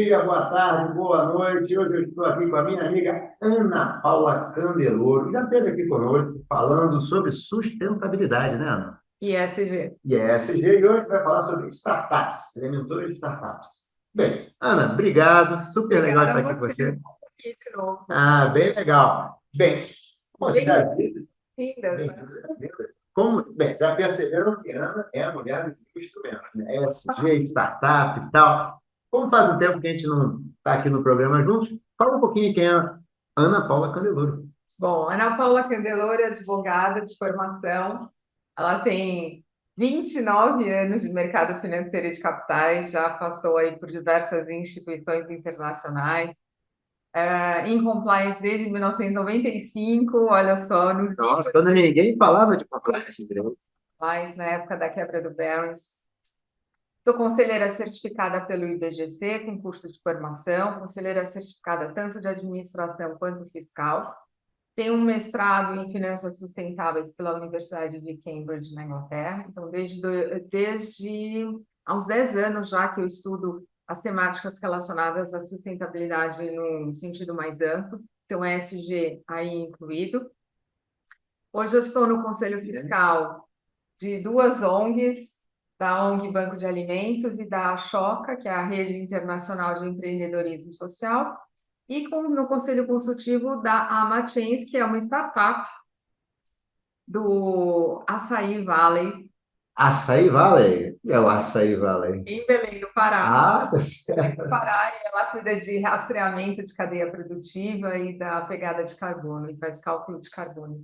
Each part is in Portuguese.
dia, boa tarde, boa noite. Hoje eu estou aqui com a minha amiga Ana Paula Candeloro, que já esteve aqui conosco falando sobre sustentabilidade, né, Ana? ESG. E é ESG, e hoje vai falar sobre startups, elementores de startups. Bem, Ana, obrigado, super legal Obrigada estar a aqui com você você. aqui de novo. Ah, bem legal. Bem, você já viu? Bem-vindas, Bem, né? bem, já perceberam que Ana é a mulher do instrumento, né? ESG, startup e tal. Como faz um tempo que a gente não está aqui no programa juntos, fala um pouquinho quem é a Ana Paula Candeloro. Bom, Ana Paula Candeloro é advogada de formação. Ela tem 29 anos de mercado financeiro e de capitais, já passou aí por diversas instituições internacionais, em compliance desde 1995, olha só, nos Nossa, quando ninguém falava de compliance direito. compliance, na época da quebra do Barron's. Sou conselheira certificada pelo IBGC, com curso de formação, conselheira certificada tanto de administração quanto fiscal. Tenho um mestrado em finanças sustentáveis pela Universidade de Cambridge, na Inglaterra. Então, desde há uns 10 anos já que eu estudo as temáticas relacionadas à sustentabilidade no sentido mais amplo, então ESG aí incluído. Hoje eu estou no Conselho Fiscal de duas ONGs, da ONG Banco de Alimentos e da Choca, que é a Rede Internacional de Empreendedorismo Social, e no Conselho Consultivo da Amachens, que é uma startup do Açaí Valley, Açaí Valley? É o Açaí Valley. em Belém do Pará. Ah, tá Belém certo. do Pará, e ela cuida de rastreamento de cadeia produtiva e da pegada de carbono, e faz cálculo de carbono.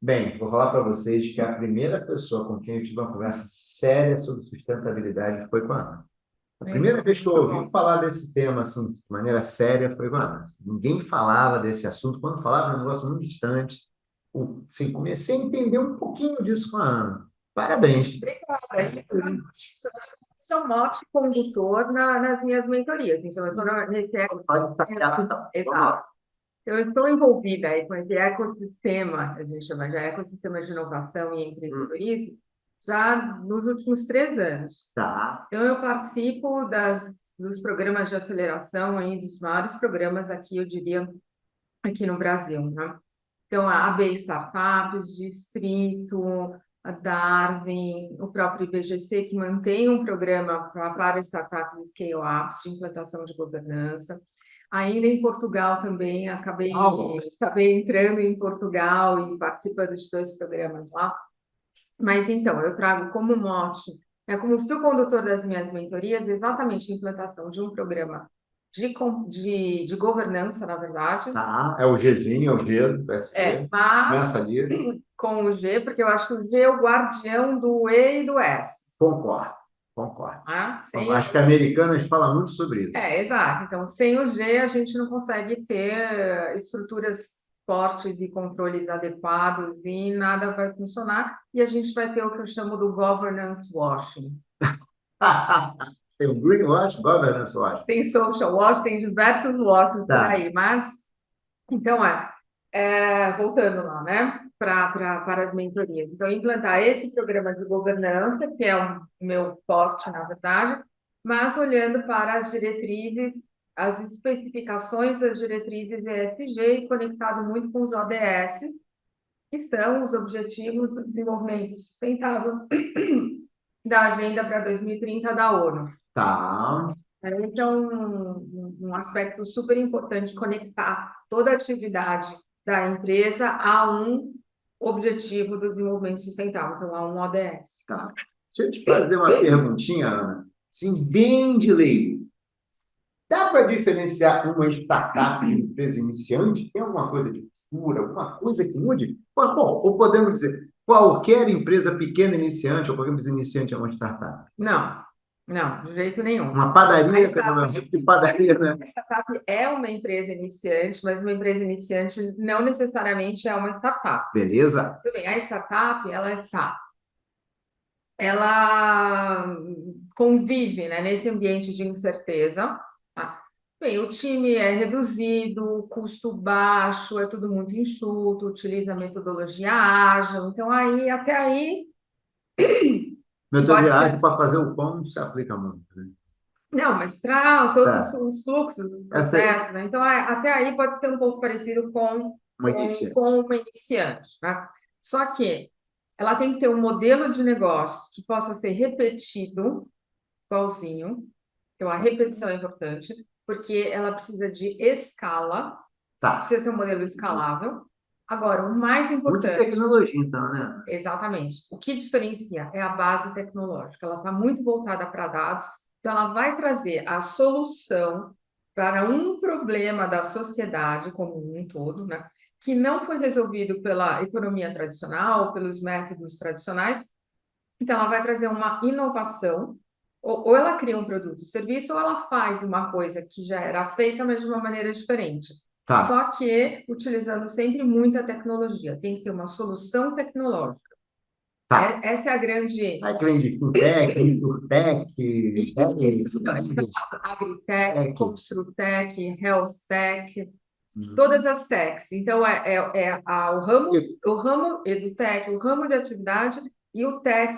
Bem, vou falar para vocês que a primeira pessoa com quem eu tive uma conversa séria sobre sustentabilidade foi com a Ana. A primeira vez que eu ouvi falar desse tema assim, de maneira séria foi com a Ana. Ninguém falava desse assunto. Quando falava, era um negócio muito distante. Assim, comecei a entender um pouquinho disso com a Ana. Parabéns. Obrigada. E isso é um mote condutor nas minhas mentorias. Então, eu estou nesse Pode tacar, então. Vamos lá. eu estou envolvida aí com esse ecossistema, a gente chama de ecossistema de inovação e empreendedorismo, já nos últimos 3 anos. Tá. Então, eu participo dos programas de aceleração, aí, dos maiores programas aqui, eu diria, aqui no Brasil, né? Então, a AB Startups, Distrito, a Darwin, o próprio IBGC, que mantém um programa para startups e scale-ups de implantação de governança. Ainda em Portugal também, acabei entrando em Portugal e participando de 2 programas lá. Mas então, eu trago como mote, como fio condutor das minhas mentorias, exatamente a implantação de um programa de governança, na verdade. Tá. É o Gzinho, é o G do PSD. Mas Começa ali. com o G, porque eu acho que o G é o guardião do E e do S. Concordo, concordo. Sem Acho que americanas falam muito sobre isso. exato. Então, sem o G, a gente não consegue ter estruturas fortes e controles adequados e nada vai funcionar. E a gente vai ter o que eu chamo do governance washing. Tem o Greenwash, Governance Wash. Tem social wash, tem diversos washes por Tá. aí, mas então voltando lá, né, para as mentorias. Então, implantar esse programa de governança, que é o meu forte, na verdade, mas olhando para as diretrizes, as especificações das diretrizes ESG e conectado muito com os ODS, que são os Objetivos do Desenvolvimento Sustentável da Agenda para 2030 da ONU. Tá. Esse é um aspecto super importante, conectar toda a atividade da empresa a um objetivo do desenvolvimento sustentável, então a um ODS. Tá. Deixa eu te fazer uma perguntinha, Ana. Assim, bem de leigo. Dá para diferenciar uma startup de uma empresa iniciante? Tem alguma coisa de cura, alguma coisa que mude? Bom, ou podemos dizer, qualquer empresa pequena iniciante ou qualquer empresa iniciante é uma startup? Não, não, de jeito nenhum. Uma padaria, A startup, uma rede de padaria, né? a startup é uma empresa iniciante, mas uma empresa iniciante não necessariamente é uma startup. Beleza? Tudo bem, a startup, ela convive, né, nesse ambiente de incerteza. Tá? Bem, o time é reduzido, custo baixo, é tudo muito enxuto, utiliza metodologia ágil. Então, até aí, pode Metodologia ser. para fazer o pão não se aplica muito, né? Não, mas para todos Tá. os fluxos, os Essa é processos, né? Então, até aí pode ser um pouco parecido uma iniciante. com uma iniciante, né? Só que ela tem que ter um modelo de negócios que possa ser repetido, igualzinho. Então, a repetição é importante, porque ela precisa de escala, Tá. precisa ser um modelo escalável. Agora, o mais Muita importante, tecnologia, então, né? exatamente. O que diferencia é a base tecnológica. Ela está muito voltada para dados, então ela vai trazer a solução para um problema da sociedade como um todo, né? Que não foi resolvido pela economia tradicional, pelos métodos tradicionais. Então, ela vai trazer uma inovação, ou ela cria um produto, ou serviço, ou ela faz uma coisa que já era feita, mas de uma maneira diferente. Tá. Só que utilizando sempre muita tecnologia. Tem que ter uma solução tecnológica. Tá. Essa é a grande. Aí que vem de fintech, insurtech, Agritech, tech. Construtech, Healthtech, Hum. todas as techs. Então, o ramo EduTech, o ramo de atividade e o tech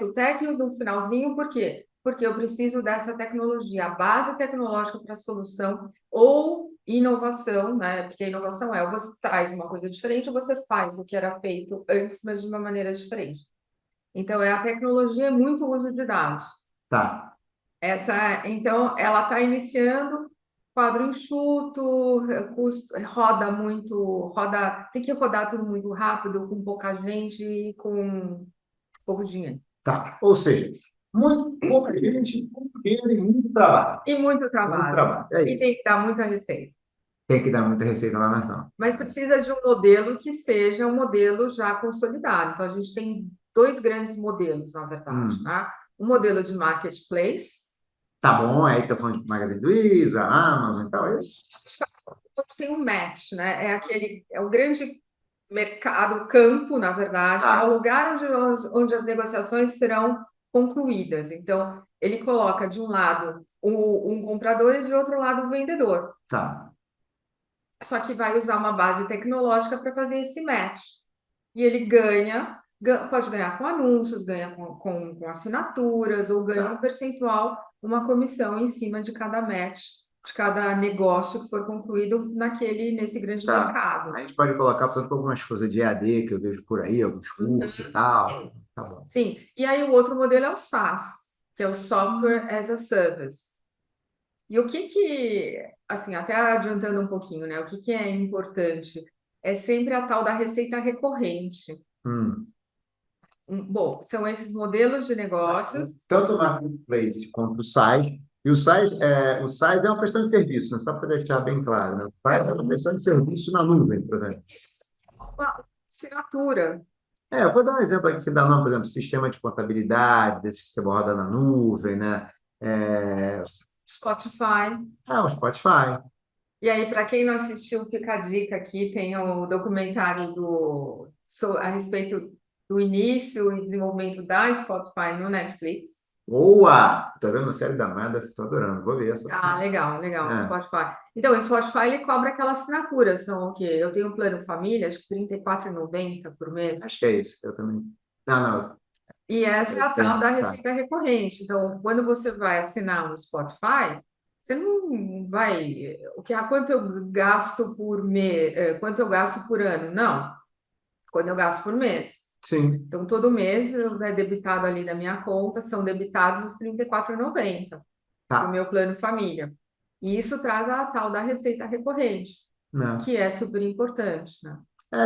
no finalzinho, por quê? Porque eu preciso dessa tecnologia, a base tecnológica para a solução ou inovação, né? Porque a inovação é você traz uma coisa diferente ou você faz o que era feito antes, mas de uma maneira diferente. Então, a tecnologia é muito uso de dados. Tá. Então, ela está iniciando quadro enxuto, tem que rodar tudo muito rápido, com pouca gente e com pouco dinheiro. Tá. Ou seja, muito pouca gente, muito dinheiro e muito trabalho. E muito Muito trabalho. trabalho. É E isso. tem que dar muita receita. Tem que dar muita receita lá na frente. Mas precisa de um modelo que seja um modelo já consolidado. Então, a gente tem dois grandes modelos, na verdade, Hum. tá? O modelo de marketplace, Tá bom, aí tá falando de Magazine Luiza, Amazon e tal, é isso? onde tem um match, né? É o grande mercado, campo, na verdade, é o Tá. lugar onde as negociações serão concluídas. Então, ele coloca de um lado um comprador e de outro lado o vendedor. Tá. Só que vai usar uma base tecnológica para fazer esse match. E ele pode ganhar com anúncios, ganha com assinaturas, ou ganha um percentual, uma comissão em cima de cada match, de cada negócio que for concluído nesse grande Tá. mercado. A gente pode colocar, por exemplo, algumas coisas de EAD que eu vejo por aí, alguns cursos e tal. Tá bom. Sim, e aí o outro modelo é o SaaS, que é o Software as a Service. E assim, até adiantando um pouquinho, né? O que é importante? É sempre a tal da receita recorrente. Hum. Bom, são esses modelos de negócios. Tanto o Marketplace quanto o site. E o site é uma prestação de serviço, né? Só para deixar bem claro, né? O site é uma prestação de serviço na nuvem, por exemplo. Uma assinatura. Eu vou dar um exemplo aqui que você dá nome, por exemplo, sistema de contabilidade, desse que você roda na nuvem, né? É, Spotify. o Spotify. E aí, para quem não assistiu, fica a dica aqui, tem o documentário a respeito do início e desenvolvimento da Spotify no Netflix. Boa! Tá vendo a série da Amada? Estou adorando. Vou ver essa. Ah, legal, legal, É, Spotify. Então, o Spotify ele cobra aquela assinatura, são o quê? Eu tenho um plano família, acho que R$ 34,90 por mês. acho que é isso. Eu também. Não, E essa é eu a tal tenho. da Tá. receita recorrente. Então, quando você vai assinar um Spotify, você não vai. Quanto eu gasto por mês, quanto eu gasto por ano? Não, quando eu gasto por mês. Sim. Então, todo mês é debitado ali na minha conta, são debitados os R$ 34,90 para o Tá. meu plano família. E isso traz a tal da receita recorrente, Né? que é super importante, né?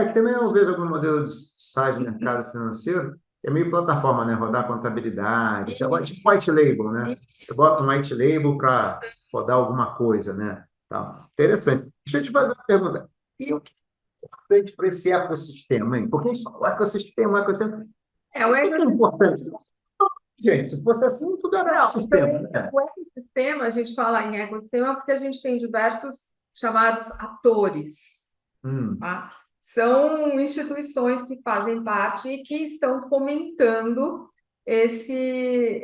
Que também eu vejo algum modelo de site de mercado financeiro, que é meio plataforma, né? Rodar contabilidade. Você bota tipo white label, né? Você bota um white label para rodar alguma coisa, né? Tal. Interessante. Deixa eu te fazer uma pergunta. E o que é importante para esse ecossistema, hein? Porque a gente fala ecossistema. O O que é importante? Gente, se fosse assim, tudo era Não, ecossistema, então, né? o ecossistema, a gente fala em ecossistema porque a gente tem diversos chamados atores, Hum, tá? São instituições que fazem parte e que estão fomentando esse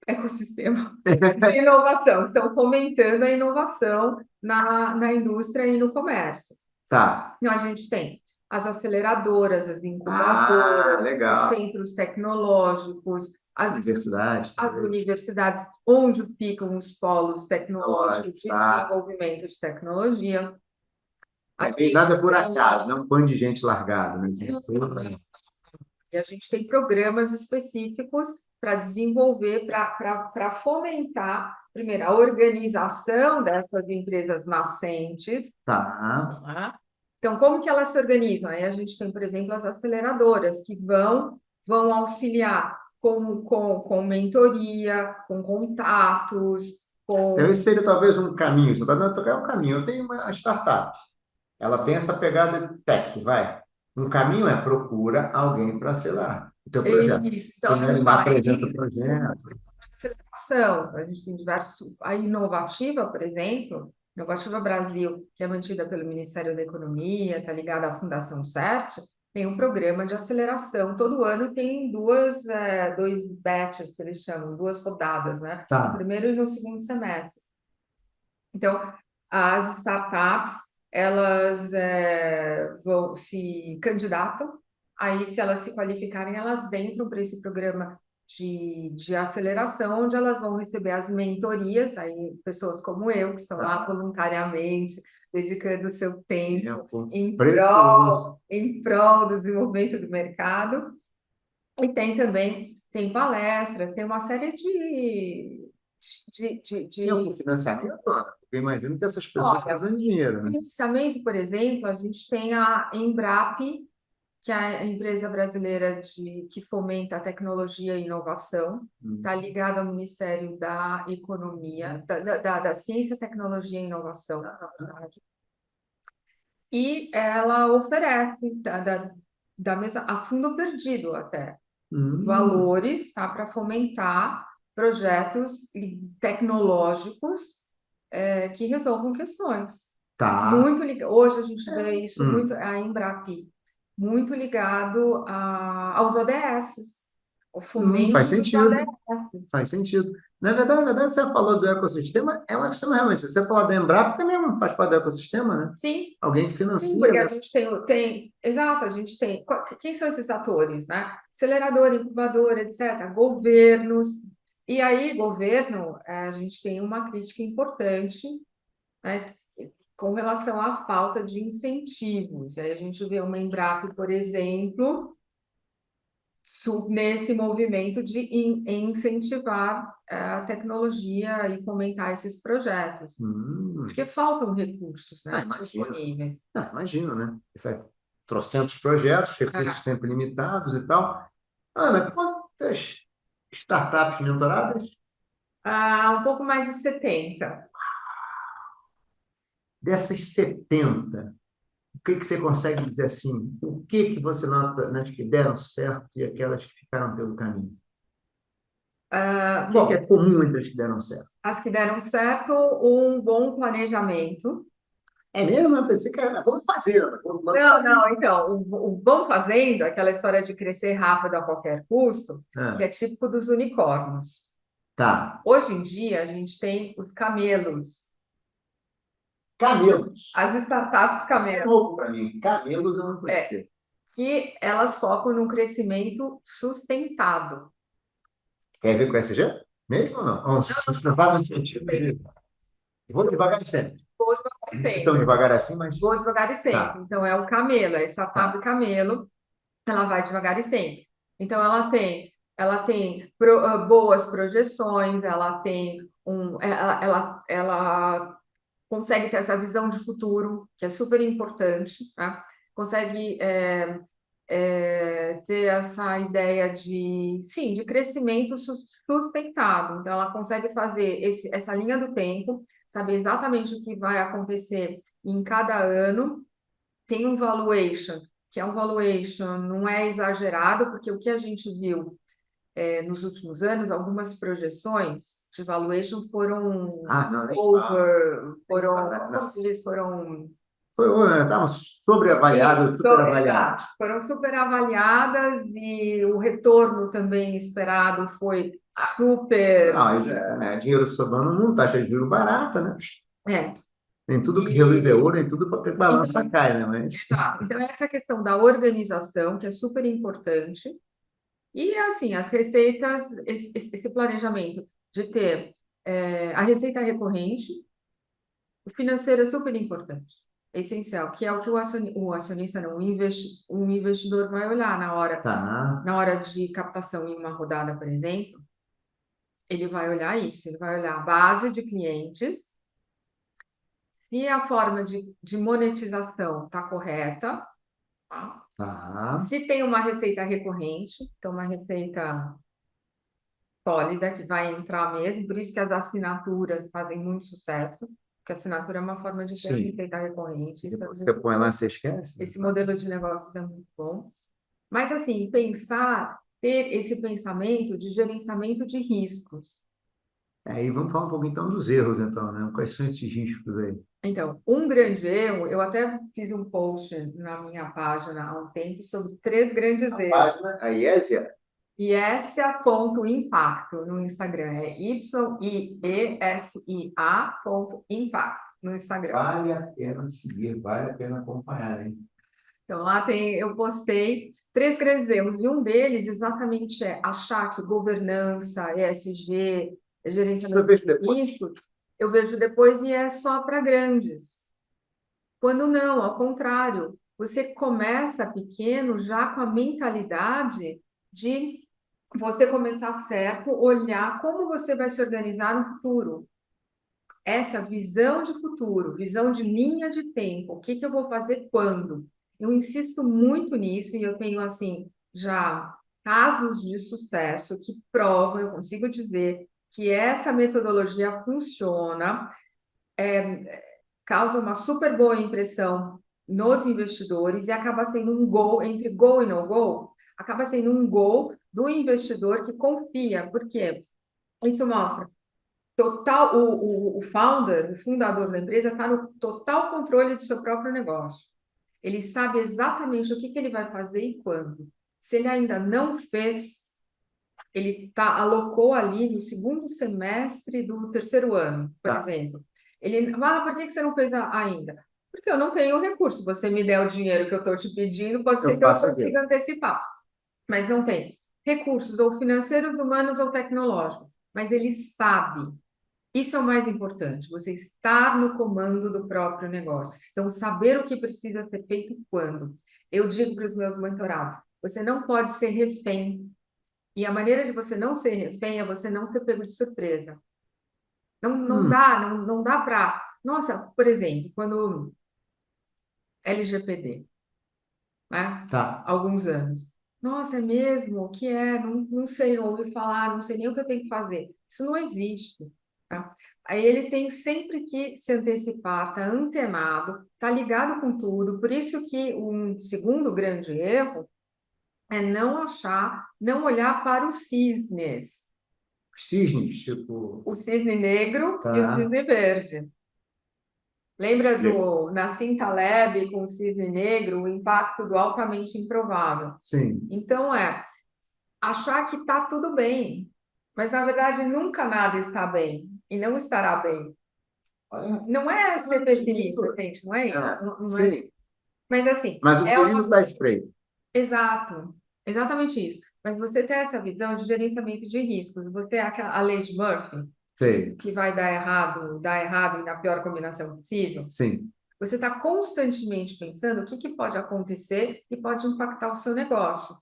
ecossistema de inovação, estão fomentando a inovação na indústria e no comércio. tá. Então, a gente tem as aceleradoras, as Ah, incubadoras, os legal. centros tecnológicos, as Universidades as também. universidades, onde ficam os polos tecnológicos de Claro. desenvolvimento de tecnologia. A Tem gente nada por tem- acaso, não é um bando de gente largado, né? E a gente tem programas específicos para desenvolver, para fomentar, primeiro, a organização dessas empresas nascentes. Tá. Tá? Então, como que elas se organizam? Aí a gente tem, por exemplo, as aceleradoras, que vão auxiliar com mentoria, com contatos, Então, com... esse seria talvez um caminho. Você está dando tocar um caminho. Eu tenho uma startup. Ela tem essa pegada de tech, vai. Um caminho é procura alguém para acelerar o teu projeto. Isso, então a Primeiro gente ele fala apresenta o projeto. aceleração. A gente tem diversos. A Inovativa, por exemplo, Inovativa Brasil, que é mantida pelo Ministério da Economia, está ligada à Fundação CERT, tem um programa de aceleração. Todo ano tem dois batches, que eles chamam, duas rodadas, né? No Tá. primeiro e no segundo semestre. Então, as startups, elas vão se candidatam, aí se elas se qualificarem, elas entram para esse programa de aceleração, onde elas vão receber as mentorias, aí pessoas como eu, que estão lá voluntariamente, dedicando o seu tempo Precioso. em prol do desenvolvimento do mercado, e tem palestras, tem uma série E de o financiamento, Ana? Eu imagino que essas pessoas estão olha, usando dinheiro, né? financiamento, por exemplo, a gente tem a Embrap, que é a empresa brasileira que fomenta a tecnologia e inovação, está ligada ao Ministério da Economia, da Ciência, Tecnologia e Inovação, na verdade. E ela oferece, da mesa, a fundo perdido até, Hum, valores, tá, para fomentar projetos tecnológicos que resolvam questões. tá. Hoje a gente vê isso muito, Hum, a Embrap, muito ligado aos ODS, o fomento faz dos sentido. ODS. Faz sentido. Na verdade, você falou do ecossistema, é um ecossistema realmente. Se você falar da Embrapa, também faz parte do ecossistema, né? Sim, Alguém que sim, financia. porque a gente exato, a gente tem, quem são esses atores, né? Aceleradora, incubadora, etc., governos. E aí, governo, a gente tem uma crítica importante, né, com relação à falta de incentivos. Aí a gente vê uma Embrapa, por exemplo, nesse movimento de incentivar a tecnologia e fomentar esses projetos, Hum, porque faltam recursos, né, imagino. disponíveis. Imagino, né? Perfeito. Trocentos projetos, recursos sempre limitados e tal. Ana, quantas startups mentoradas? Um pouco mais de 70. Dessas 70, o que que você consegue dizer assim? O que que você nota nas que deram certo e aquelas que ficaram pelo caminho? O que que é Bom, comum entre as que deram certo? as que deram certo, um bom planejamento. É mesmo? Eu pensei que era vamos fazer. Não, não, então, o bom fazendo, aquela história de crescer rápido a qualquer custo, que é Ah, típico dos unicórnios. tá. Hoje em dia, a gente tem os camelos, Camelos. as startups Isso é camelos, novo para mim. Camelos eu não conhecia. que elas focam num crescimento sustentado. Tem a ver com SG? Mesmo ou não? Sustentado no sentido de vou devagar e sempre. Vou devagar e Não fui tão sempre. devagar assim, mas Vou devagar e sempre. tá, Então, é o camelo, a startup tá. camelo, ela vai devagar e sempre. Então, ela tem boas projeções, ela consegue ter essa visão de futuro, que é super importante, né? Consegue ter essa ideia sim, de crescimento sustentado. Então, ela consegue fazer essa linha do tempo, saber exatamente o que vai acontecer em cada ano. Tem um valuation, que é um valuation, não é exagerado, porque o que a gente viu nos últimos anos, algumas projeções de valuation foram Não, como se diz, estava sobreavaliado, superavaliado. exato, foram super avaliadas e o retorno também esperado foi super. Não, aí já, né, dinheiro sobrando não, taxa de juros barata, né? É, Nem tudo que reluz é e, ouro, nem tudo para que então, balança cai, né? Mas então, essa questão da organização, que é super importante, E, assim, as receitas, esse planejamento de ter a receita recorrente, o financeiro é super importante, é essencial, que é o que o acionista não, o investidor vai olhar Tá. na hora de captação em uma rodada, por exemplo, ele vai olhar isso, ele vai olhar a base de clientes, se a forma de monetização está correta, tá? Tá. Se tem uma receita recorrente, então uma receita sólida que vai entrar mesmo, por isso que as assinaturas fazem muito sucesso, porque a assinatura é uma forma de ter Sim. receita recorrente. Isso Depois você põe lá, você esquece. esse modelo de negócios é muito bom. Mas, assim, ter esse pensamento de gerenciamento de riscos. Aí vamos falar um pouco então dos erros, então, né? Quais são esses riscos aí? Então, um grande erro, eu até fiz um post na minha página há um tempo sobre 3 grandes erros. Página, a IESIA. IESIA.impacto no Instagram, é YIESIA.impacto no Instagram. Vale a pena seguir, vale a pena acompanhar, hein? Então, lá eu postei 3 grandes erros, e um deles exatamente é achar que governança, ESG, Você gerenciamento vejo de depois. risco, eu vejo depois e é só para grandes. Quando não, ao contrário, você começa pequeno já com a mentalidade de você começar certo, olhar como você vai se organizar no futuro. Essa visão de futuro, visão de linha de tempo, o que eu vou fazer quando? Eu insisto muito nisso e eu tenho, assim, já casos de sucesso que provam, eu consigo dizer que essa metodologia funciona, causa uma super boa impressão nos investidores e acaba sendo um gol, entre gol e no gol, acaba sendo um gol do investidor que confia, porque isso mostra total, o founder, o fundador da empresa está no total controle do seu próprio negócio. Ele sabe exatamente o que ele vai fazer e quando. Se ele ainda não fez, ele alocou ali no segundo semestre do terceiro ano, por exemplo. Ele, por que você não fez ainda? Porque eu não tenho recurso. Você me der o dinheiro que eu estou te pedindo, pode ser que eu consiga antecipar, mas não tem recursos ou financeiros, humanos ou tecnológicos. Mas ele sabe. Isso é o mais importante, você estar no comando do próprio negócio. Então, saber o que precisa ser feito quando. Eu digo para os meus mentorados, você não pode ser refém. E a maneira de você não ser refém é você não ser pego de surpresa. Não dá para... Nossa, por exemplo, quando LGPD, né? Tá. Alguns anos. Nossa, é mesmo? O que é? Não sei, não ouvi falar, não sei nem o que eu tenho que fazer. Isso não existe. Tá? Aí ele tem sempre que se antecipar, tá antenado, tá ligado com tudo. Por isso que um segundo grande erro é não olhar para os cisnes. Cisnes, tipo. O cisne negro e o Tá. cisne verde. Lembra do Nassim Taleb com o cisne negro, o impacto do altamente improvável? Sim. Então, achar que está tudo bem, mas na verdade nunca nada está bem e não estará bem. Não é ser pessimista, gente, não é isso. Não é. Sim. Mas assim, Mas o perigo está estreito. exato, exatamente isso. Mas você tem essa visão de gerenciamento de riscos. Você é a lei de Murphy, Sei. que vai dar errado e na pior combinação possível. Sim. Você está constantemente pensando o que pode acontecer e pode impactar o seu negócio.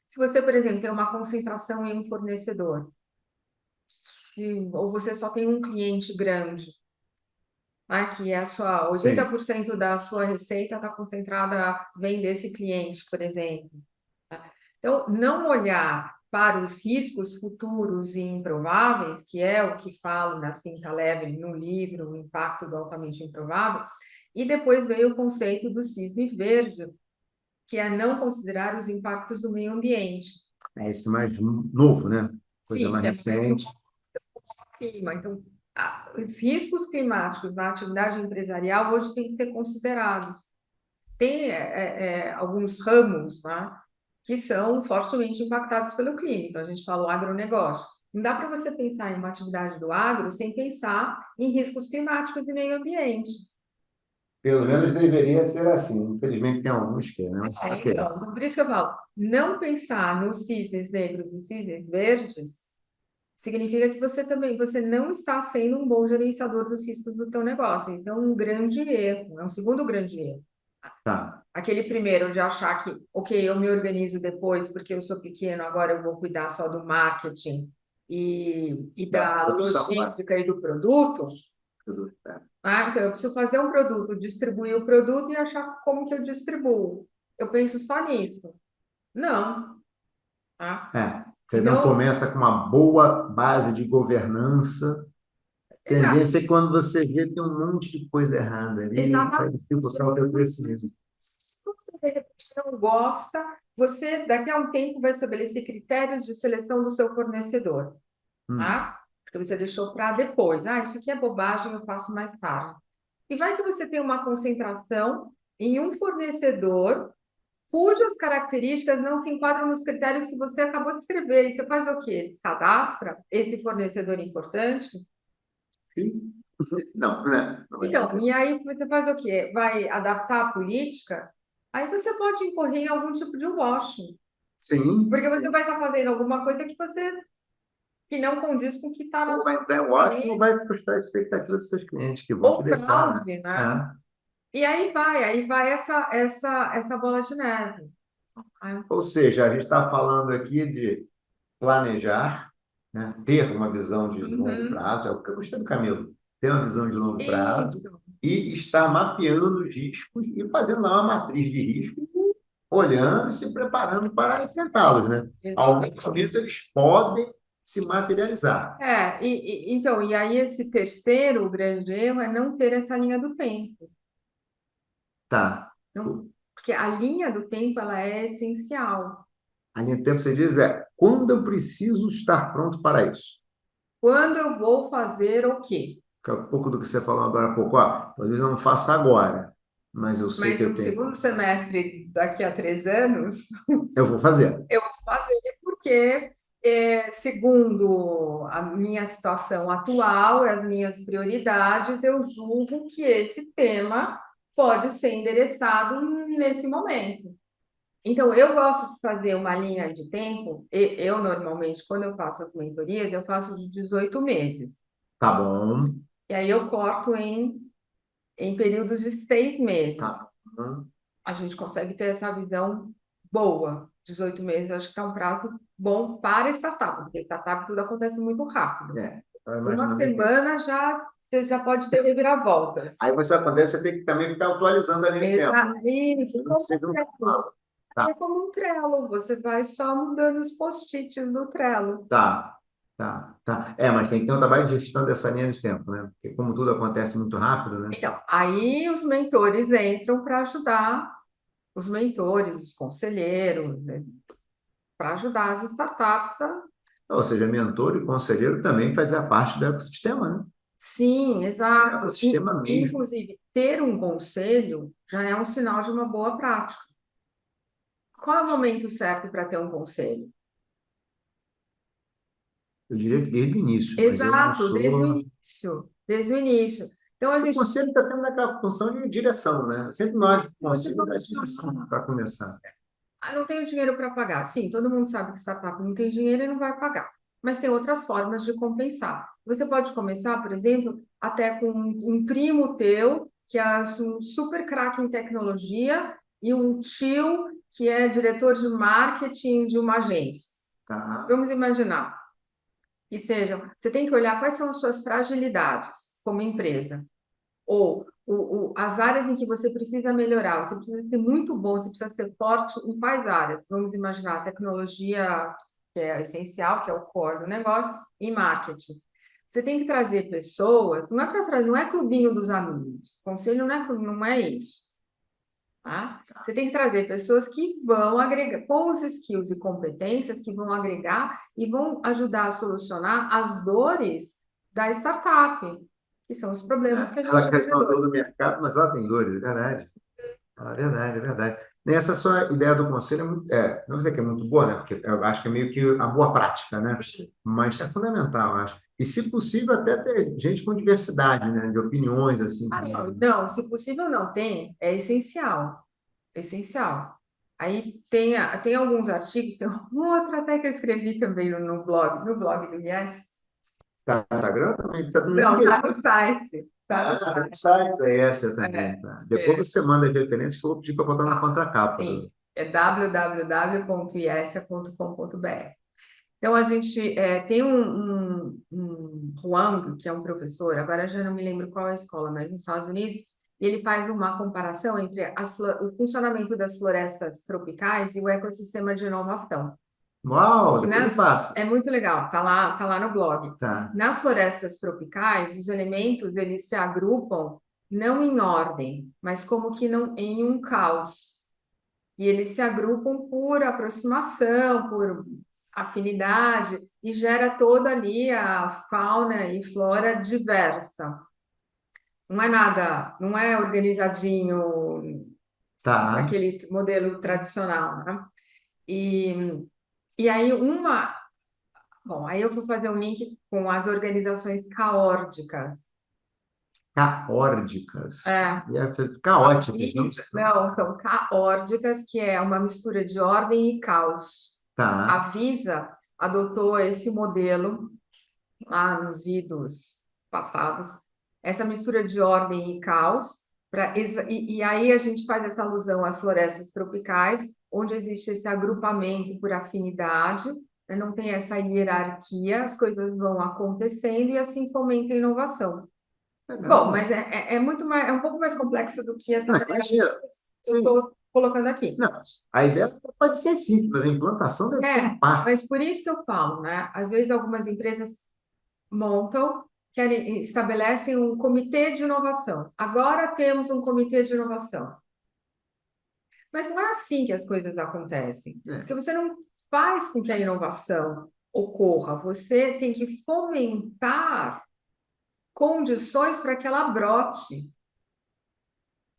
Se você, por exemplo, tem uma concentração em um fornecedor, ou você só tem um cliente grande, né, que é 80% da sua receita está concentrada, vem desse cliente, por exemplo. Então, não olhar para os riscos futuros e improváveis, que é o que falo na Cinta Leve no livro, O Impacto do Altamente Improvável, e depois veio o conceito do cisne verde, que é não considerar os impactos do meio ambiente. É isso mais novo, né? Coisa Sim, mais recente. Cima. Então, os riscos climáticos na atividade empresarial hoje têm que ser considerados. Tem alguns ramos, né, que são fortemente impactados pelo clima. Então, a gente fala o agronegócio. Não dá para você pensar em uma atividade do agro sem pensar em riscos climáticos e meio ambiente. Pelo menos deveria ser assim. Infelizmente tem alguns que, né? Ok. Então, por isso que eu falo, não pensar nos cisnes negros e cisnes verdes significa que você não está sendo um bom gerenciador dos riscos do teu negócio. Isso é um grande erro, é um segundo grande erro. Tá. Aquele primeiro de achar que, ok, eu me organizo depois porque eu sou pequeno, agora eu vou cuidar só do marketing e Da da opção, né? logística e do produto. Tudo certo. Então, eu preciso fazer um produto, distribuir o produto e achar como que eu distribuo. Eu penso só nisso. Não, tá? É, você não Então, começa com uma boa base de governança. exato, Tendência é quando você vê tem um monte de coisa errada ali, vai exatamente. dificultar o teu crescimento. Se você de repente não gosta, você daqui a um tempo vai estabelecer critérios de seleção do seu fornecedor, Hum, tá? Porque você deixou para depois. Isso aqui é bobagem, eu faço mais tarde. E vai que você tem uma concentração em um fornecedor cujas características não se enquadram nos critérios que você acabou de escrever. E você faz o quê? Cadastra esse fornecedor importante? sim. Não, né? Não vai Então, fazer. e aí você faz o quê? Vai adaptar a política? Aí você pode incorrer em algum tipo de washing, Sim, porque você sim. vai estar fazendo alguma coisa que não condiz com o que está na Ou vai sua entrar, eu acho, ou lei, vai frustrar a expectativa dos seus clientes, que vão te ou deixar, fraude, né? né? E aí vai essa bola de neve. Né? Ou seja, a gente está falando aqui de planejar, né? Ter uma visão de longo Uhum. prazo, é o que eu gostei do Camilo, ter uma visão de longo prazo Isso. e estar mapeando os riscos e fazendo lá uma matriz de risco, olhando e se preparando para enfrentá-los, né? Algum momento eles podem se materializar. Então, e aí esse terceiro grande erro é não ter essa linha do tempo. Tá. Não, porque a linha do tempo ela é essencial. A linha do tempo, você diz, é quando eu preciso estar pronto para isso. Quando eu vou fazer o quê? Que é um pouco do que você falou agora há pouco. Talvez eu não faça agora, mas eu sei Mas que eu no tenho. segundo semestre, daqui a 3 anos, Eu vou fazer. eu vou fazer porque, segundo a minha situação atual, as minhas prioridades, eu julgo que esse tema pode ser endereçado nesse momento. Então, eu gosto de fazer uma linha de tempo. Eu, normalmente, quando eu faço as mentorias, eu faço de 18 meses. Tá bom. E aí eu corto em períodos de 6 meses. Tá bom. A gente consegue ter essa visão boa. 18 meses, eu acho que é um prazo bom para startup, porque startup tudo acontece muito rápido. É, eu Uma imaginando aqui. semana você já pode ter reviravoltas. Aí você acontece, você tem que também ficar atualizando ali no tempo. Isso, Não seja um cavalo. é Tá, como um Trello, você vai só mudando os post-its do Trello. tá, tá. É, mas tem que ter um trabalho de gestão dessa linha de tempo, né? Porque como tudo acontece muito rápido, né? Então, aí os mentores entram para ajudar os mentores, os conselheiros, para ajudar as startups a... Ou seja, mentor e conselheiro também fazem parte do ecossistema, né? Sim, É exato. ecossistema mesmo. Inclusive, ter um conselho já é um sinal de uma boa prática. Qual é o momento certo para ter um conselho? Eu diria que desde o início, mas eu não Exato, desde o sou. início, desde o início. Então, a O gente... conselho está sempre naquela função de direção, né? Sempre nós, Você conselho da direção, para começar. Não tenho dinheiro para pagar. Sim, todo mundo sabe que startup não tem dinheiro e não vai pagar. Mas tem outras formas de compensar. Você pode começar, por exemplo, até com um primo teu, que é um super craque em tecnologia, e um tio que é diretor de marketing de uma agência. Tá? Vamos imaginar que sejam. Você tem que olhar quais são as suas fragilidades como empresa ou as áreas em que você precisa melhorar, você precisa ser muito bom, você precisa ser forte em quais áreas? Vamos imaginar a tecnologia, que é essencial, que é o core do negócio, e marketing. Você tem que trazer pessoas, não é para trazer, não é clubinho dos amigos, conselho não é isso. Tá? Você tem que trazer pessoas que vão agregar, com os skills e competências que vão agregar e vão ajudar a solucionar as dores da startup, que são os problemas que a gente Ela quer uma resolve. dor do mercado, mas ela tem dores, é verdade. É verdade, é verdade. Nessa sua ideia do conselho não vou dizer que é muito boa, né? Porque eu acho que é meio que a boa prática, né? Mas é fundamental, eu acho. E, se possível, até ter gente com diversidade, né, de opiniões, assim, Ah, não, também. não, se possível não tem, é essencial, essencial. Aí tem alguns artigos, tem um outro até que eu escrevi também no blog do Yes. Tá no Instagram também? Tá no Não, LinkedIn? tá no site, tá no Tá no site. site da ESA também, É, tá? Depois é, você manda as referências que eu vou pedir para botar na contracapa. sim, é www.iesia.com.br. Então, a gente tem um Huang, que é um professor, agora eu já não me lembro qual é a escola, mas nos Estados Unidos, e ele faz uma comparação entre o funcionamento das florestas tropicais e o ecossistema de inovação. Uau, Que depois me passa. é muito legal, tá lá no blog. Tá, Nas florestas tropicais, os elementos eles se agrupam não em ordem, mas como que não em um caos. E eles se agrupam por aproximação, por afinidade, e gera toda ali a fauna e flora diversa. Não é nada, não é organizadinho, tá. aquele modelo tradicional, né? E, e aí bom, aí eu vou fazer um link com as organizações caórdicas. Caórdicas. É, Caóticas, não são. não, são caórdicas, que é uma mistura de ordem e caos. Tá. A Visa adotou esse modelo lá nos idos papados, essa mistura de ordem e caos, e aí a gente faz essa alusão às florestas tropicais, onde existe esse agrupamento por afinidade, né, não tem essa hierarquia, as coisas vão acontecendo e assim fomenta a inovação. Bom, Legal. mas é muito mais, é um pouco mais complexo do que as Não, informações imagina. que eu Sim. estou colocando aqui. Não, a ideia pode ser simples, mas a implantação deve ser um É, parto. mas por isso que eu falo, né? Às vezes algumas empresas montam, estabelecem um comitê de inovação. Agora temos um comitê de inovação. Mas não é assim que as coisas acontecem, É, porque você não faz com que a inovação ocorra, você tem que fomentar condições para que ela brote.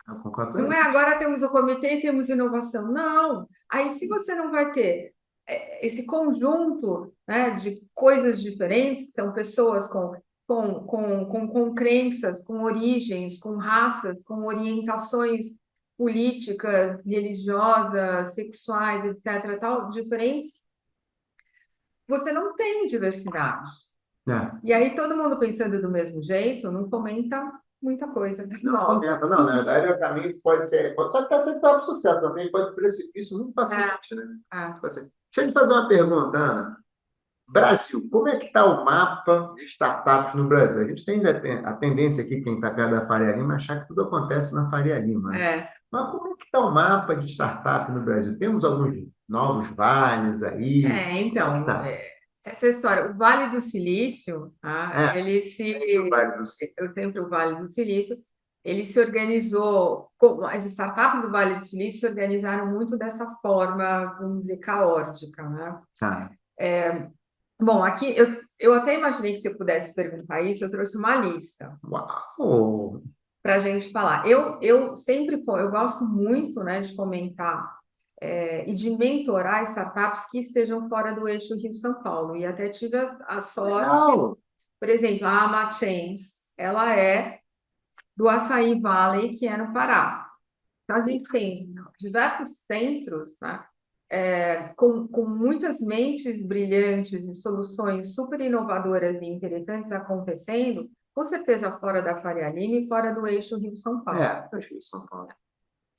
eu concordo Não é plenamente. agora temos o comitê e temos inovação. Não. Aí, se você não vai ter esse conjunto, né, de coisas diferentes, que são pessoas com crenças, com origens, com raças, com orientações políticas, religiosas, sexuais, etc., tal, diferentes, você não tem diversidade. É. E aí, todo mundo pensando do mesmo jeito, não fomenta muita coisa Não nova. fomenta, não. Na verdade, o caminho que pode ser. Só que pode ser para o sucesso também, pode ser precipício muito É, facilmente, né? é. Tipo assim, deixa eu te fazer uma pergunta, Ana. Brasil, como é que está o mapa de startups no Brasil? A gente tem a tendência aqui, quem está perto da Faria Lima, achar que tudo acontece na Faria Lima, né? É. Mas como é que está o mapa de startup no Brasil? Temos alguns novos vales aí? Como é que Então, está? essa história, o Vale do Silício, tá? É, Ele se, o Vale do eu sempre o Vale do Silício, ele se organizou, as startups do Vale do Silício se organizaram muito dessa forma, vamos dizer, caótica, né? Tá. Bom, aqui eu até imaginei que você pudesse perguntar isso, eu trouxe uma lista Uau! para a gente falar. Eu sempre, eu gosto muito, né, de fomentar e de mentorar startups que estejam fora do eixo Rio-São Paulo. E até tive a sorte, Legal! por exemplo, a AmaChains, ela é do Açaí Valley, que é no Pará. Então, a gente tem diversos centros, né, com muitas mentes brilhantes e soluções super inovadoras e interessantes acontecendo, com certeza fora da Faria Lima e fora do eixo Rio-São Paulo. Acho que São Paulo.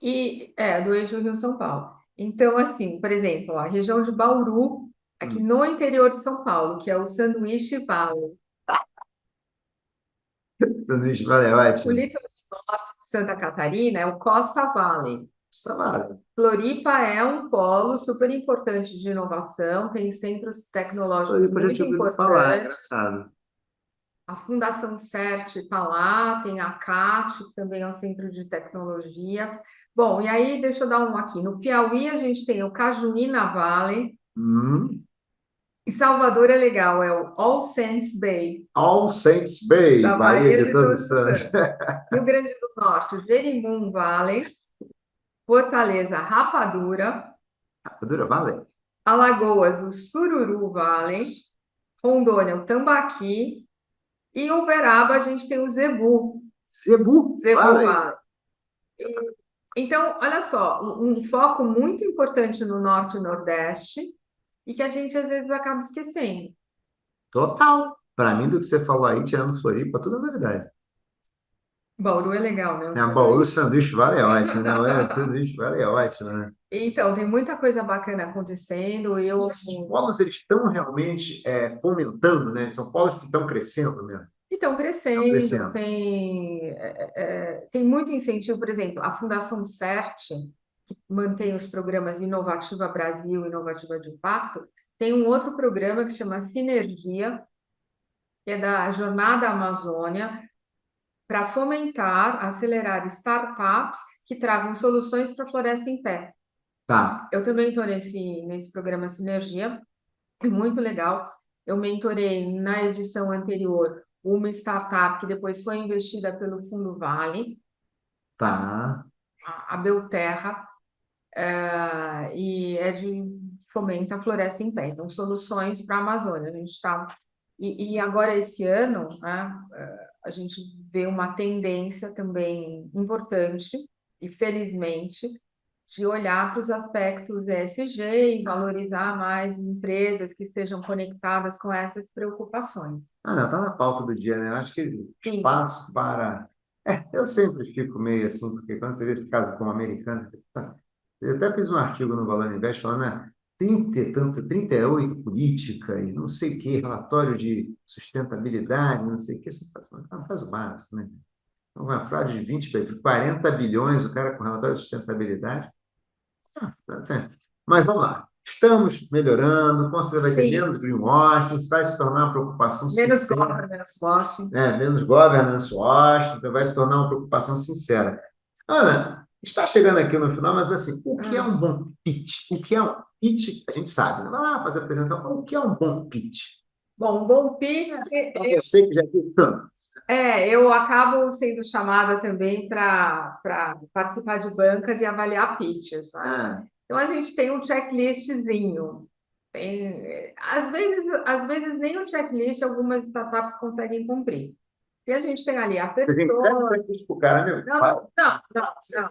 E do eixo Rio-São Paulo. Então, assim, por exemplo, a região de Bauru, aqui Hum. no interior de São Paulo, que é o Sanduíche Valley. Sanduíche, valeu, O ótimo. litoral norte de Santa Catarina é o Costa Valley. Está vale. Floripa é um polo super importante de inovação, tem centros tecnológicos Eu já muito tinha ouvido falar, é importantes. engraçado. A Fundação CERT está lá, tem a CAT, que também é um centro de tecnologia. Bom, e aí deixa eu dar um aqui. No Piauí, a gente tem o Cajuína Valley. Hum. E Salvador é legal, é o All Saints Bay, All Saints Bay, da Bahia Bahia de de Todos os Todos os Santos. Santos. Rio Grande do Norte, o Jerimum Valley. Fortaleza, Rapadura. Rapadura, vale? Alagoas, o Sururu Valley. Rondônia, o Tambaqui. E Uberaba a gente tem o Zebu, Cebu, Zebu fala aí. Valley. Então, olha só, um foco muito importante no Norte e Nordeste e que a gente às vezes acaba esquecendo. Total. Para mim, do que você falou aí, tirando Floripa, tudo é novidade. Bauru é legal, né? O Né? Baú, o sanduíche. sanduíche vale é ótimo, né? O sanduíche vale é ótimo, né? Então, tem muita coisa bacana acontecendo. E Eu, esses polos, eles estão realmente fomentando, né? São polos que estão crescendo mesmo. estão Estão crescendo, crescendo. tem muito incentivo, por exemplo, a Fundação CERT, que mantém os programas Inovativa Brasil e Inovativa de Impacto, tem um outro programa que chama Sinergia, que é da Jornada Amazônia, para fomentar, acelerar startups que tragam soluções para a floresta em pé. Tá, Eu também estou nesse programa Sinergia, é muito legal. Eu mentorei na edição anterior uma startup que depois foi investida pelo Fundo Vale, tá. a Belterra, e é de fomenta a floresta em pé. Então, soluções para a Amazônia. A gente está. E agora, esse ano, né, a gente vê uma tendência também importante, e felizmente, de olhar para os aspectos ESG e valorizar mais empresas que estejam conectadas com essas preocupações. Ah, não, tá na pauta do dia, né? Eu acho que Sim, espaço para. Eu sempre fico meio assim, porque quando você vê esse caso como americano, eu até fiz um artigo no Valor Invest falando, né? 30, e tanto, 38 políticas, não sei o quê, relatório de sustentabilidade, não sei o quê. Você faz o básico, né? Uma fraude de 20, 40 bilhões, o cara com relatório de sustentabilidade. Tá. Mas vamos lá. Estamos melhorando, com certeza vai ter sim. menos greenwashing, isso vai se tornar uma preocupação Menos sincera, governance washing. né? Menos governance Washington, vai se tornar uma preocupação sincera. Ana, está chegando aqui no final, mas assim, o que é um bom pitch? O que é um pitch? A gente sabe, né? Vai lá fazer a apresentação. O que é um bom pitch? Bom, bom pitch, Para você que já viu tanto. eu acabo sendo chamada também para participar de bancas e avaliar pitches, né? Ah, Então a gente tem um checklistzinho. Às vezes nem o checklist algumas startups conseguem cumprir. E a gente tem ali a a gente pede pessoa. para isso o cara, meu. Não, Fala, não.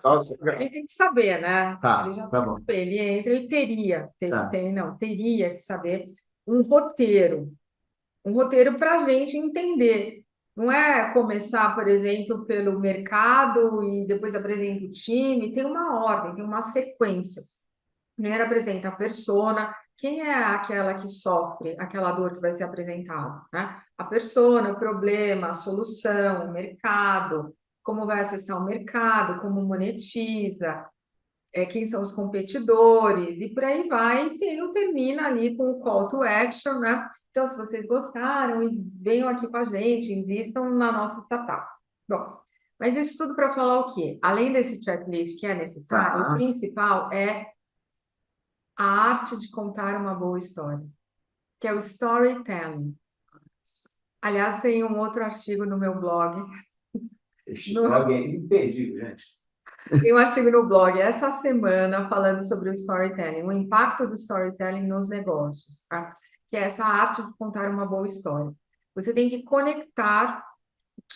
fala, você fica- Ele tem que saber, né? Ele Tá, já tá tem que bom. saber. Ele entra, ele teria, Tá. não, teria que saber um roteiro. Um roteiro para a gente entender. Não é começar, por exemplo, pelo mercado e depois apresenta o time. Tem uma ordem, tem uma sequência. Primeiro apresenta a persona, quem é aquela que sofre aquela dor que vai ser apresentada, né? A persona, o problema, a solução, o mercado, como vai acessar o mercado, como monetiza, quem são os competidores, e por aí vai, e termina ali com o call to action, né? Então, se vocês gostaram, venham aqui com a gente, invistam na nossa startup. Bom, mas isso tudo para falar o quê? Além desse checklist que é necessário, o Tá. principal é a arte de contar uma boa história, que é o storytelling. Aliás, tem um outro artigo no meu blog, no, Alguém imperdível, gente. tem um artigo no blog essa semana falando sobre o storytelling, o impacto do storytelling nos negócios, tá? Que é essa arte de contar uma boa história. Você tem que conectar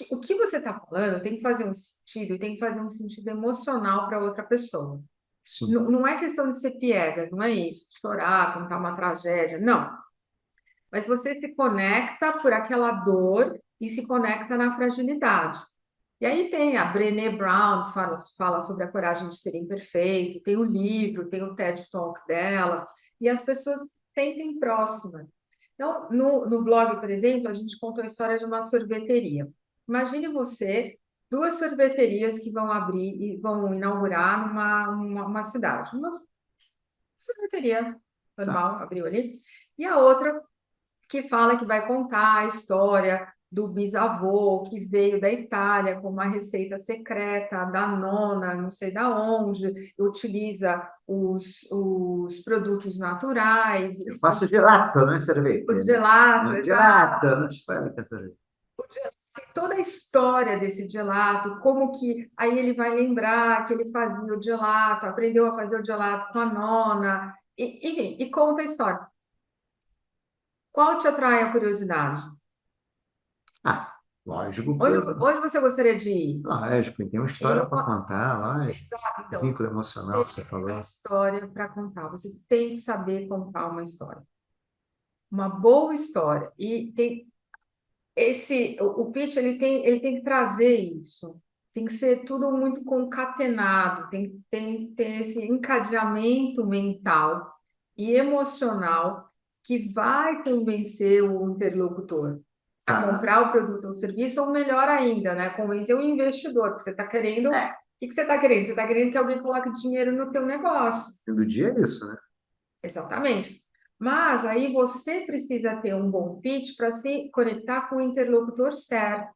o que você está falando, tem que fazer um sentido, e tem que fazer um sentido emocional para outra pessoa. Sim. Não é questão de ser piegas, não é isso, chorar, contar uma tragédia, não. Mas você se conecta por aquela dor e se conecta na fragilidade. E aí tem a Brené Brown, que fala sobre a coragem de ser imperfeito, tem o livro, tem o TED Talk dela, e as pessoas se sentem próximas. Então, no blog, por exemplo, a gente contou a história de uma sorveteria. Imagine você, duas sorveterias que vão abrir e vão inaugurar uma cidade. Uma sorveteria Tá. normal, abriu ali, e a outra que fala que vai contar a história do bisavô que veio da Itália com uma receita secreta da nona, não sei da onde, utiliza os produtos naturais, Eu faço gelato, não é cerveja. o gelato, Gelato, não espera que é cerveja. tem toda a história desse gelato, como que aí ele vai lembrar que ele fazia o gelato, aprendeu a fazer o gelato com a nona, enfim, e conta a história. Qual te atrai a curiosidade? Ah, Lógico, Onde você gostaria de ir? lógico, tem uma Em história para uma... contar, lógico. Exato, O então, vínculo emocional que você tem a falou. história para contar. Você tem que saber contar uma história. Uma boa história. E tem o pitch ele tem que trazer isso. Tem que ser tudo muito concatenado, tem que ter esse encadeamento mental e emocional que vai convencer o interlocutor a Tá. comprar o produto ou serviço, ou melhor ainda, né, convencer o investidor, porque você está querendo. O que que você está querendo? Você está querendo que alguém coloque dinheiro no teu negócio. Fim do dia é isso, né? Exatamente. Mas aí você precisa ter um bom pitch para se conectar com o interlocutor certo.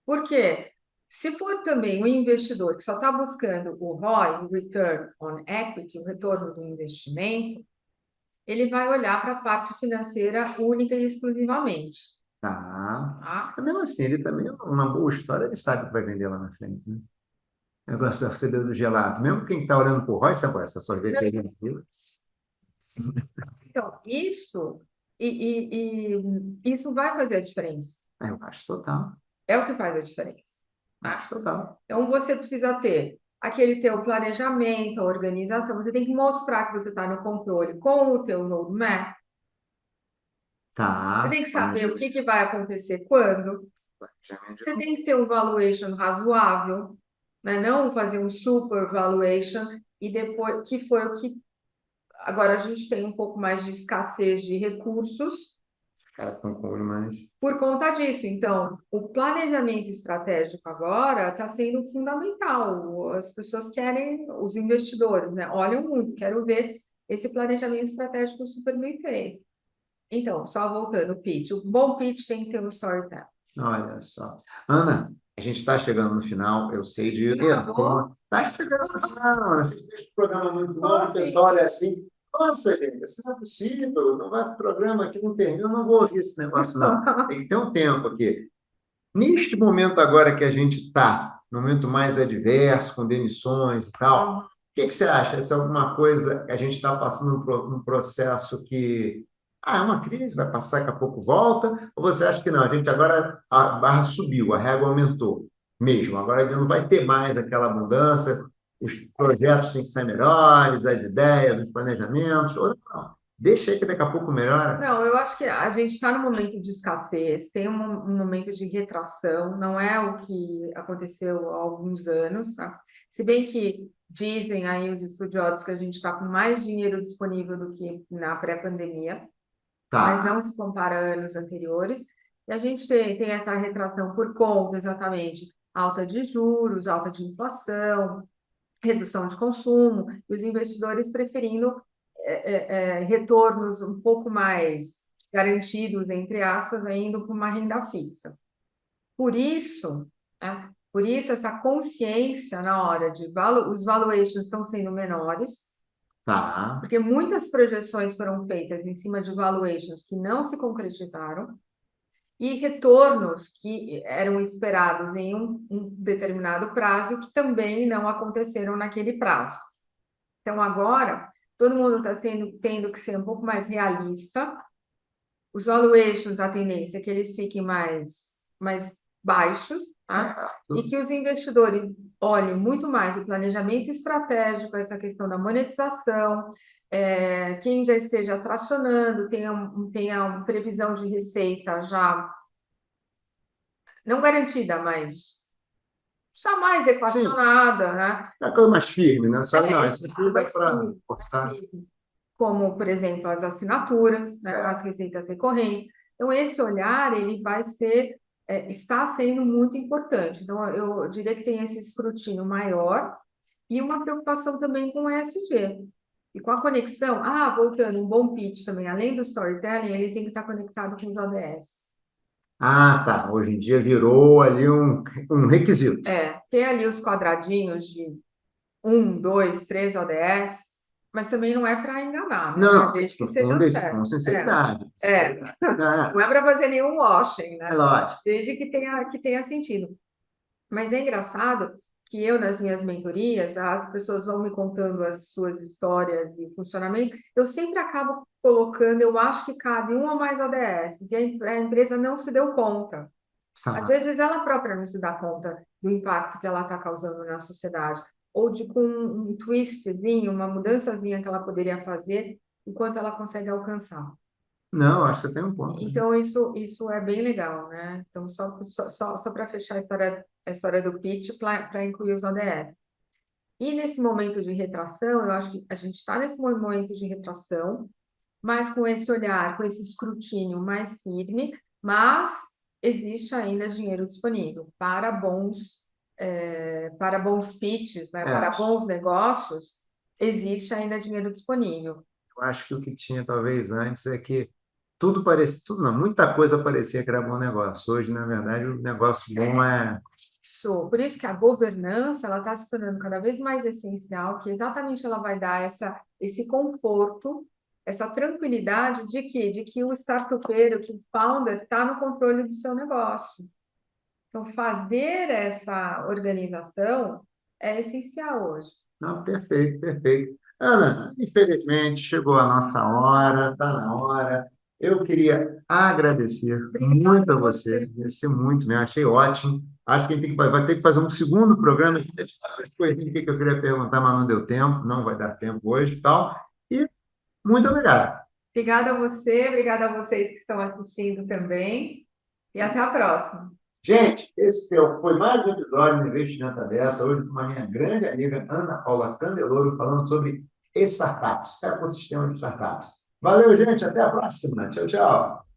Por quê? Se for também um investidor que só está buscando o ROI, o Return on Equity, o retorno do investimento, ele vai olhar para a parte financeira única e exclusivamente. Tá. Tá? Mas mesmo assim, ele também, uma boa história, ele sabe que vai vender lá na frente, né? O negócio da CD do gelado. Mesmo quem está olhando por Roy, sabe essa sorveteria aqui? Sim. Então, isso vai fazer a diferença. Eu acho total. É o que faz a diferença. Acho Tá? total. Então, você precisa ter aquele teu planejamento, a organização, você tem que mostrar que você está no controle com o teu roadmap. Você Tá. tem que saber o que que vai acontecer quando. Planejamento Você tem que ter um valuation razoável, né? Não fazer um super valuation e depois, que foi o que agora a gente tem um pouco mais de escassez de recursos os caras estão com o olho mais. por conta disso. Então, o planejamento estratégico agora está sendo fundamental. As pessoas querem, os investidores, né? Olham muito, quero ver esse planejamento estratégico super bem feito. Então, só voltando, o pitch. O bom pitch tem que ter um storytelling. Olha só. Ana, a gente está chegando no final, eu sei de. Acabou? Está chegando no final, Ana. Vocês deixam o programa muito longo, o pessoal olha assim. Nossa, gente, isso não é possível. Não vai pro programa aqui, não termina, eu não vou ouvir esse negócio, não. Tem que ter um tempo aqui. Neste momento agora que a gente está, no momento mais adverso, com demissões e tal, o que que você acha? Essa é alguma coisa que a gente está passando um processo que é uma crise, vai passar, daqui a pouco volta? Ou você acha que não? A gente agora, a barra subiu, a régua aumentou mesmo. Agora não vai ter mais aquela mudança, os projetos têm que ser melhores, as ideias, os planejamentos, ou não. Deixa aí que daqui a pouco melhora. Não, eu acho que a gente está no momento de escassez, tem um momento de retração, não é o que aconteceu há alguns anos, tá? Se bem que dizem aí os estudiosos que a gente está com mais dinheiro disponível do que na pré-pandemia, mas Tá, não se compara a anos anteriores. E a gente tem essa retração por conta, exatamente, alta de juros, alta de inflação, redução de consumo, e os investidores preferindo retornos um pouco mais garantidos, entre aspas, indo para uma renda fixa. Por isso, né, por isso essa consciência na hora de os valuations estão sendo menores, tá. porque muitas projeções foram feitas em cima de valuations que não se concretizaram e retornos que eram esperados em um determinado prazo que também não aconteceram naquele prazo. Então, agora, todo mundo está tendo que ser um pouco mais realista. Os valuations, a tendência é que eles fiquem mais baixos, tá? E que os investidores olhem muito mais o planejamento estratégico, essa questão da monetização, quem já esteja tracionando, tenha uma previsão de receita já não garantida, mas já mais Sim, equacionada, né? é coisa mais firme, né? Só, não, isso aqui dá Mais para firme, postar. como, por exemplo, as assinaturas, né, as receitas recorrentes. Então, esse olhar, ele vai ser, está sendo muito importante. Então, eu diria que tem esse escrutínio maior e uma preocupação também com o ESG. E com a conexão, voltando, um bom pitch também, além do storytelling, ele tem que estar conectado com os ODS. Ah, tá. Hoje em dia virou ali um requisito. Tem ali os quadradinhos de 2, 3 ODS, mas também não é para enganar, né? Não, Desde que com, seja com certo. sinceridade. É. Não, Não é para fazer nenhum washing, é né? lógico. Desde que tenha sentido. Mas é engraçado que eu, nas minhas mentorias, as pessoas vão me contando as suas histórias e funcionamento, eu sempre acabo colocando, eu acho que cabe um ou mais ODS, e a empresa não se deu conta. Às Tá. vezes ela própria não se dá conta do impacto que ela está causando na sociedade, ou de com um twistzinho, uma mudançazinha que ela poderia fazer, enquanto ela consegue alcançar. Não, acho que você tem um ponto. Então, isso é bem legal, né? Então, só para fechar a história do pitch, para incluir os ODS. E nesse momento de retração, eu acho que a gente está nesse momento de retração, mas com esse olhar, com esse escrutínio mais firme, mas existe ainda dinheiro disponível para bons pitches, né? É, Para bons negócios, existe ainda dinheiro disponível. eu acho que o que tinha talvez antes é que tudo parecia, tudo não, muita coisa parecia que era bom negócio. Hoje, na verdade, o negócio bom é. Por isso que a governança ela está se tornando cada vez mais essencial, que exatamente ela vai dar esse conforto, essa tranquilidade de que o startupeiro, que o founder está no controle do seu negócio. Então, fazer essa organização é essencial hoje. Não, perfeito, perfeito. Ana, infelizmente chegou a nossa hora, está na hora. Eu queria agradecer muito Obrigada a a você, você. agradecer muito, me achei ótimo. Acho que a gente vai ter que fazer um segundo programa aqui, essas coisinhas aqui que eu queria perguntar, mas não deu tempo, não vai dar tempo hoje e tal. E muito obrigado. Obrigada a você, obrigada a vocês que estão assistindo também. E até a próxima. Gente, foi mais um episódio do Investimento Aberta, hoje com a minha grande amiga Ana Paula Candeloro, falando sobre startups, ecossistema de startups. Valeu, gente, até a próxima. Tchau, tchau.